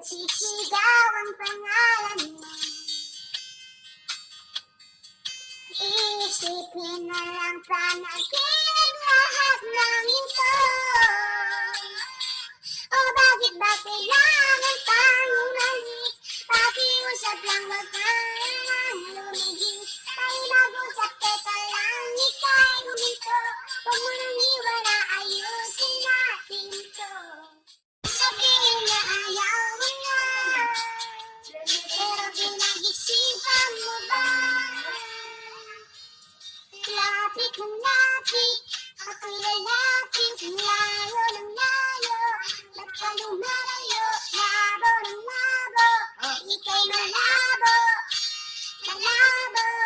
nagsisigaw ang pangalan mo. Iisipin na lang panaginip lahat ng ito. O bakit ba kailangan pang umalis? Pakiusap lang, wag kang lumigis. Tayo mag-usap, teka lang, ika'y huminto. Huwag mo nang iwala, ayusin natin to. Sabihin na ayaw mo na, pero pinag-isipan mo ba? Lapit ng lapit, ako'y lalapit. Layo ng layo, ba't ka lumalayo? Labo ng labo, ika'y malabo, malabo.